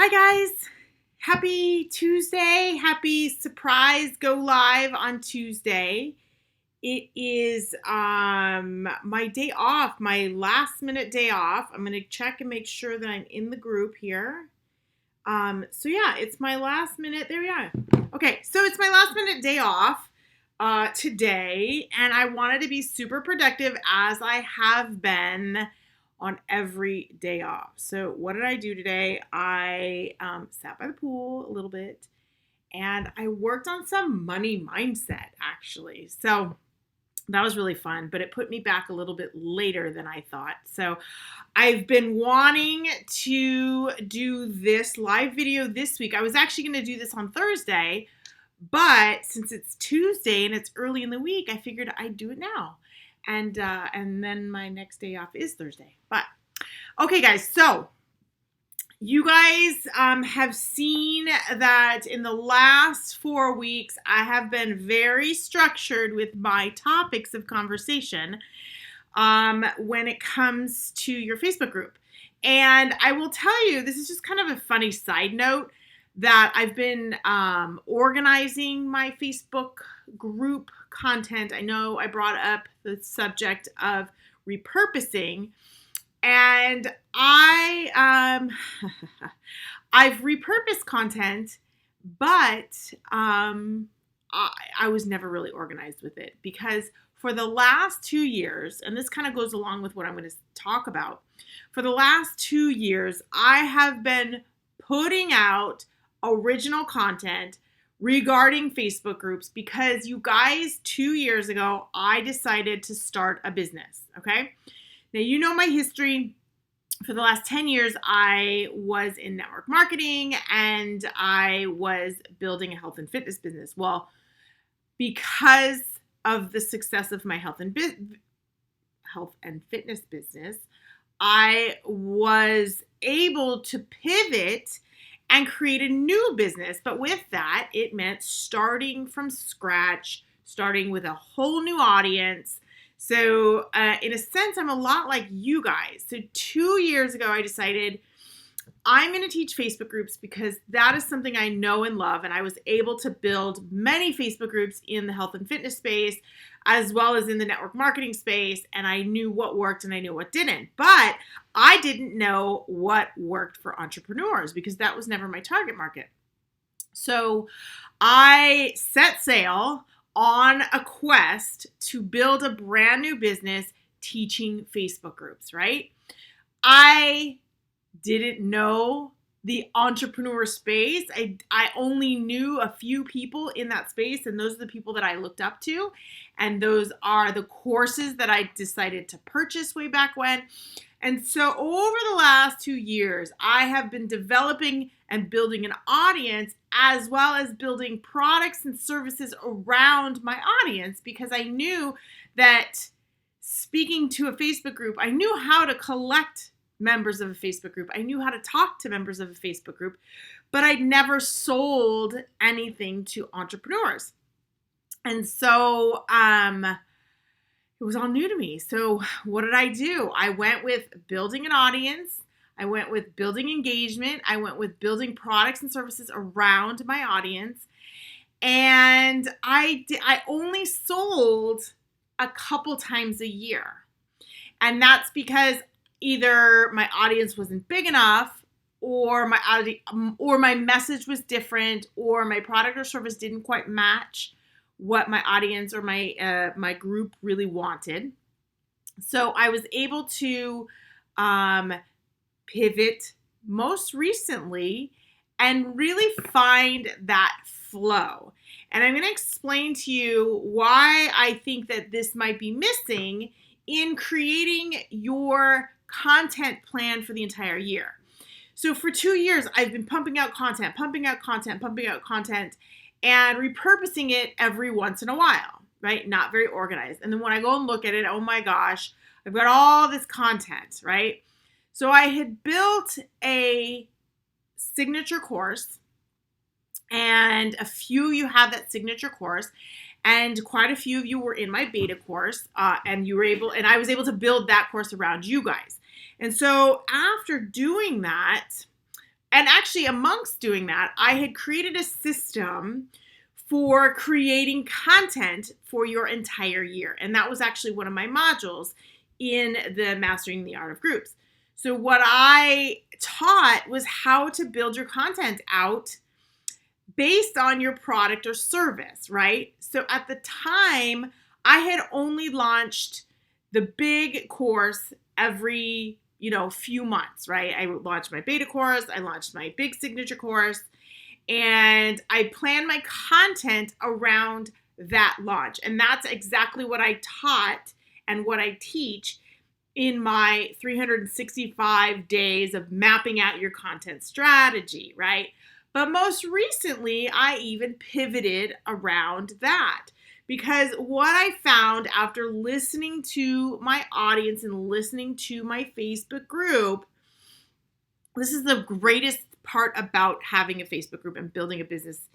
Hi guys, happy Tuesday, happy surprise go live on Tuesday. It is my day off, my last minute day off. I'm going to check and make sure that I'm in the group here. So yeah, it's my last minute, there we are. Okay, so it's my last minute day off today, and I wanted to be super productive as I have been on every day off. So what did I do today? I sat by the pool a little bit and I worked on some money mindset actually. So that was really fun, but it put me back a little bit later than I thought. So I've been wanting to do this live video this week. I was actually going to do this on Thursday, but since it's Tuesday and it's early in the week, I figured I'd do it now. And then my next day off is Thursday. But okay, guys, so you guys have seen that in the last 4 weeks, I have been very structured with my topics of conversation when it comes to your Facebook group. And I will tell you, this is just kind of a funny side note, that I've been organizing my Facebook group content. I know I brought up the subject of repurposing, and I've repurposed content, but I was never really organized with it, because for the last 2 years, and this kind of goes along with what I'm going to talk about, for the last 2 years, I have been putting out original content regarding Facebook groups because, you guys, 2 years ago, I decided to start a business, okay? Now, you know my history. For the last 10 years, I was in network marketing and I was building a health and fitness business. Well, because of the success of my health and fitness business, I was able to pivot and create a new business. But with that, it meant starting from scratch, starting with a whole new audience. So in a sense, I'm a lot like you guys. So 2 years ago, I decided I'm going to teach Facebook groups because that is something I know and love. And I was able to build many Facebook groups in the health and fitness space, as well as in the network marketing space. And I knew what worked and I knew what didn't. But I didn't know what worked for entrepreneurs because that was never my target market. So I set sail on a quest to build a brand new business teaching Facebook groups, right? I didn't know the entrepreneur space. I only knew a few people in that space, and those are the people that I looked up to. And those are the courses that I decided to purchase way back when. And so over the last 2 years, I have been developing and building an audience, as well as building products and services around my audience, because I knew that speaking to a Facebook group, I knew how to collect members of a Facebook group. I knew how to talk to members of a Facebook group, but I'd never sold anything to entrepreneurs. And so it was all new to me. So what did I do? I went with building an audience. I went with building engagement. I went with building products and services around my audience. And I only sold a couple times a year. And that's because either my audience wasn't big enough, or my message was different, or my product or service didn't quite match what my audience or my group really wanted. So I was able to pivot most recently and really find that flow. And I'm going to explain to you why I think that this might be missing in creating your content plan for the entire year. So for 2 years, I've been pumping out content, and repurposing it every once in a while, right? Not very organized. And then when I go and look at it, oh my gosh, I've got all this content, right? So I had built a signature course, and a few of you have that signature course, and quite a few of you were in my beta course, and I was able to build that course around you guys. And so after doing that, And actually, amongst doing that, I had created a system for creating content for your entire year. And that was actually one of my modules in the Mastering the Art of Groups. So what I taught was how to build your content out based on your product or service, right? So at the time, I had only launched the big course every, few months, right? I launched my beta course, I launched my big signature course, and I planned my content around that launch. And that's exactly what I taught and what I teach in my 365 days of mapping out your content strategy, right? But most recently, I even pivoted around that because what I found after listening to my audience and listening to my Facebook group, this is the greatest part about having a Facebook group and building a business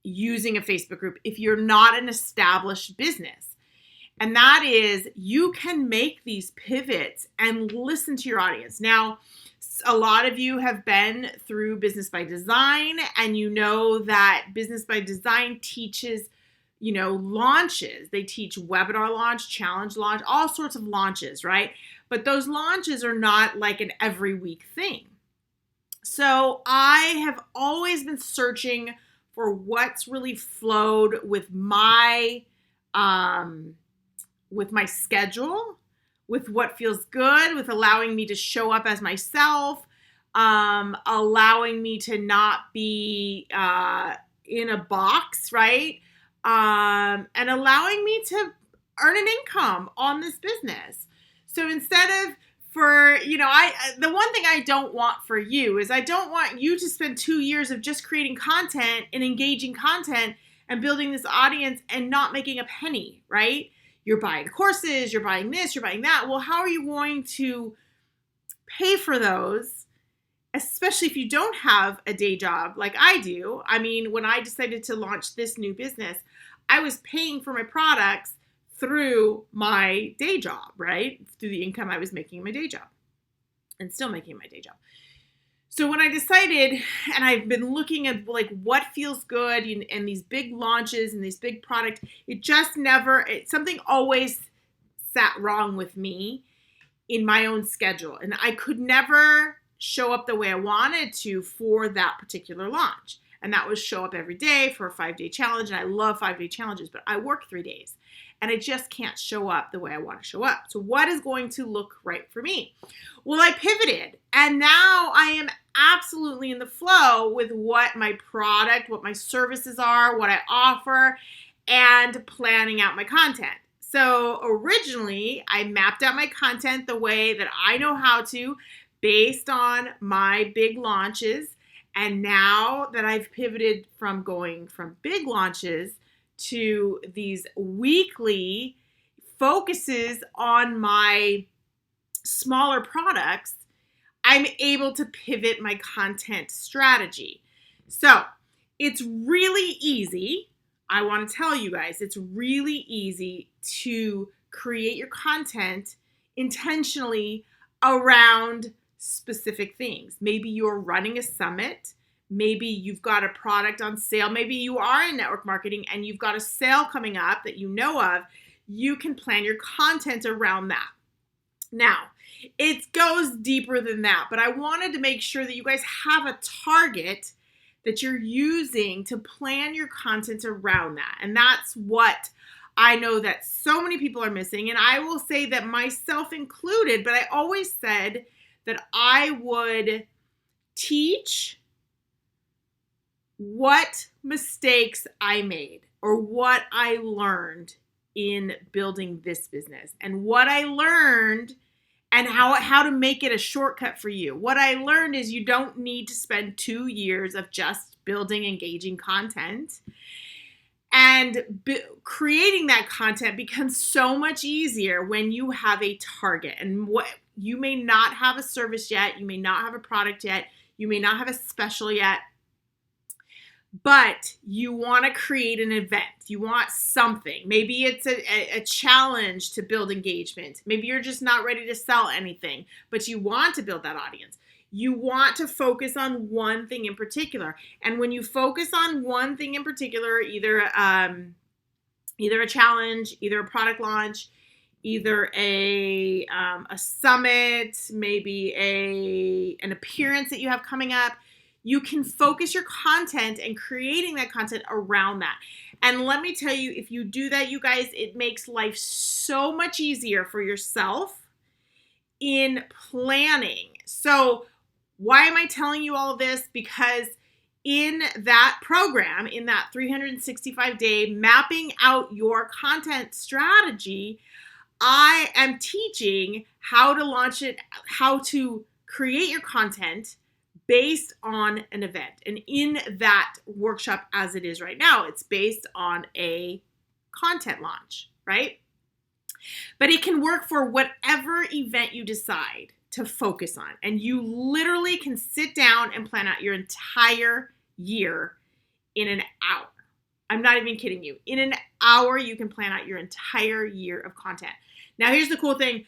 using a Facebook group if you're not an established business. And that is you can make these pivots and listen to your audience. Now, a lot of you have been through Business by Design, and you know that Business by Design teaches, launches. They teach webinar launch, challenge launch, all sorts of launches, right? But those launches are not like an every week thing. So I have always been searching for what's really flowed with my schedule, with what feels good, with allowing me to show up as myself, allowing me to not be in a box, right? And allowing me to earn an income on this business. So instead of the one thing I don't want for you is I don't want you to spend 2 years of just creating content and engaging content and building this audience and not making a penny, right? You're buying courses, you're buying this, you're buying that. Well, how are you going to pay for those, especially if you don't have a day job like I do? I mean, when I decided to launch this new business, I was paying for my products through my day job, right? Through the income I was making in my day job and still making my day job. So when I decided, and I've been looking at like what feels good and these big launches and these big products, something always sat wrong with me in my own schedule. And I could never show up the way I wanted to for that particular launch. And that was show up every day for a 5-day challenge. And I love 5-day challenges, but I work 3 days. And I just can't show up the way I want to show up. So what is going to look right for me? Well, I pivoted. And now I am absolutely in the flow with what my product, what my services are, what I offer, and planning out my content. So originally, I mapped out my content the way that I know how to based on my big launches. And now that I've pivoted from going from big launches to these weekly focuses on my smaller products, I'm able to pivot my content strategy. So it's really easy. I want to tell you guys, it's really easy to create your content intentionally around specific things. Maybe you're running a summit. Maybe you've got a product on sale. Maybe you are in network marketing and you've got a sale coming up that you know of. You can plan your content around that. Now, it goes deeper than that, but I wanted to make sure that you guys have a target that you're using to plan your content around that. And that's what I know that so many people are missing. And I will say that myself included, but I always said that I would teach what mistakes I made or what I learned in building this business and what I learned and how to make it a shortcut for you. What I learned is you don't need to spend 2 years of just building engaging content. And creating that content becomes so much easier when you have a target. And what you may not have a service yet, you may not have a product yet, you may not have a special yet, but you want to create an event. You want something. Maybe it's a challenge to build engagement. Maybe you're just not ready to sell anything, but you want to build that audience. You want to focus on one thing in particular. And when you focus on one thing in particular, either a challenge, either a product launch, either a summit, maybe an appearance that you have coming up, you can focus your content and creating that content around that. And let me tell you, if you do that, you guys, it makes life so much easier for yourself in planning. So why am I telling you all of this? Because in that program, in that 365-day mapping out your content strategy, I am teaching how to launch it, how to create your content based on an event. And in that workshop as it is right now, it's based on a content launch, right? But it can work for whatever event you decide to focus on. And you literally can sit down and plan out your entire year in an hour. I'm not even kidding you. In an hour, you can plan out your entire year of content. Now, here's the cool thing.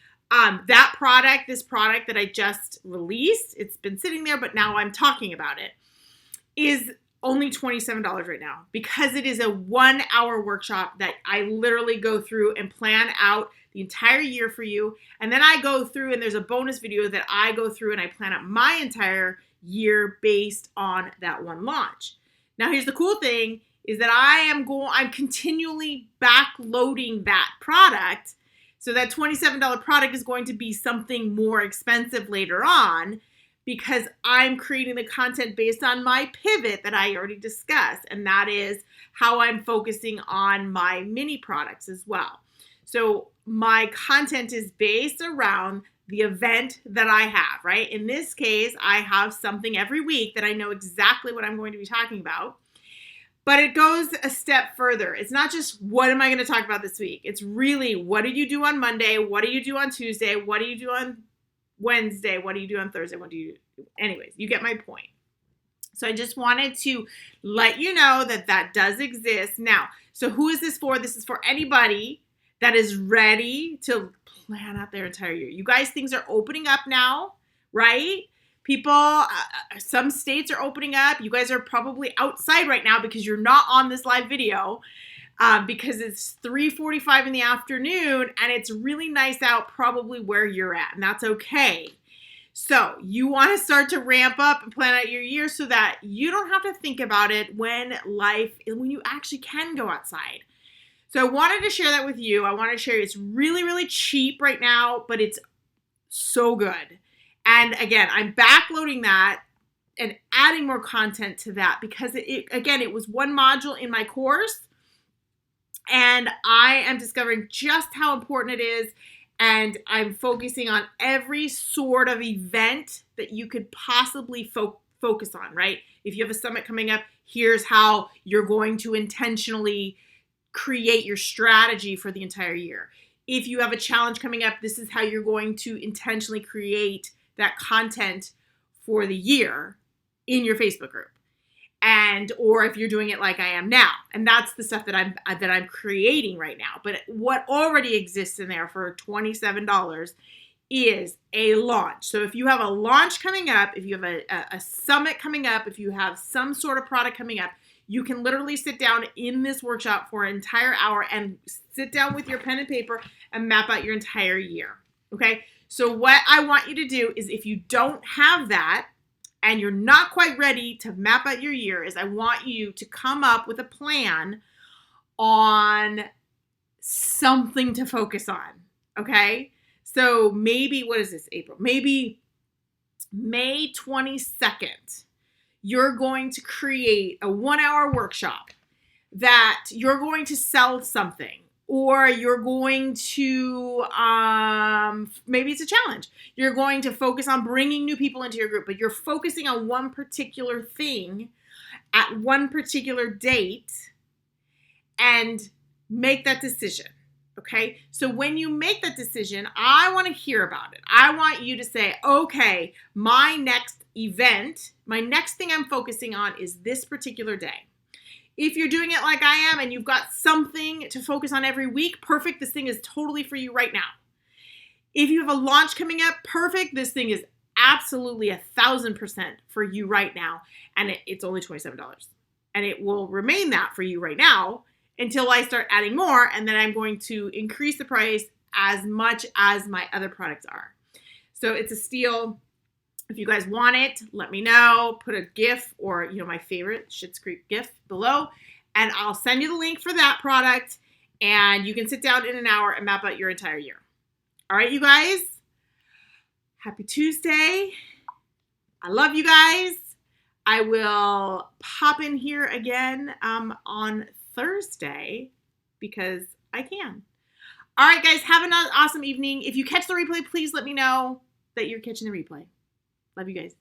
This product that I just released, it's been sitting there, but now I'm talking about it, is only $27 right now because it is a 1-hour workshop that I literally go through and plan out the entire year for you. And then I go through and there's a bonus video that I go through and I plan out my entire year based on that one launch. Now, here's the cool thing is that I'm continually backloading that product. So that $27 product is going to be something more expensive later on because I'm creating the content based on my pivot that I already discussed. And that is how I'm focusing on my mini products as well. So my content is based around the event that I have, right? In this case, I have something every week that I know exactly what I'm going to be talking about. But it goes a step further. It's not just what am I going to talk about this week? It's really what do you do on Monday? What do you do on Tuesday? What do you do on Wednesday? What do you do on Thursday? Anyways, you get my point. So I just wanted to let you know that does exist. Now, so who is this for? This is for anybody that is ready to plan out their entire year. You guys, things are opening up now, right? People, some states are opening up. You guys are probably outside right now because you're not on this live video because it's 3:45 in the afternoon and it's really nice out probably where you're at, and that's okay. So you want to start to ramp up and plan out your year so that you don't have to think about it when you actually can go outside. So I wanted to share that with you. I want to share it's really, really cheap right now, but it's so good. And again, I'm backloading that and adding more content to that because it was one module in my course and I am discovering just how important it is. And I'm focusing on every sort of event that you could possibly focus on, right? If you have a summit coming up, here's how you're going to intentionally create your strategy for the entire year. If you have a challenge coming up, this is how you're going to intentionally create that content for the year in your Facebook group. Or if you're doing it like I am now. And that's the stuff that I'm creating right now. But what already exists in there for $27 is a launch. So if you have a launch coming up, if you have a summit coming up, if you have some sort of product coming up, you can literally sit down in this workshop for an entire hour and sit down with your pen and paper and map out your entire year. Okay? So what I want you to do is if you don't have that and you're not quite ready to map out your year, is I want you to come up with a plan on something to focus on. Okay? So maybe, what is this, April? Maybe May 22nd. You're going to create a 1-hour workshop that you're going to sell something, or you're going to, maybe it's a challenge. You're going to focus on bringing new people into your group, but you're focusing on one particular thing at one particular date and make that decision. Okay, so when you make that decision, I want to hear about it. I want you to say, okay, my next event, my next thing I'm focusing on is this particular day. If you're doing it like I am and you've got something to focus on every week, perfect. This thing is totally for you right now. If you have a launch coming up, perfect. This thing is absolutely 1,000% for you right now. And it's only $27. And it will remain that for you right now until I start adding more. And then I'm going to increase the price as much as my other products are. So it's a steal. If you guys want it, let me know. Put a GIF or, my favorite Schitt's Creek GIF below, and I'll send you the link for that product, and you can sit down in an hour and map out your entire year. All right, you guys. Happy Tuesday. I love you guys. I will pop in here again on Thursday because I can. All right, guys, have an awesome evening. If you catch the replay, please let me know that you're catching the replay. Love you guys.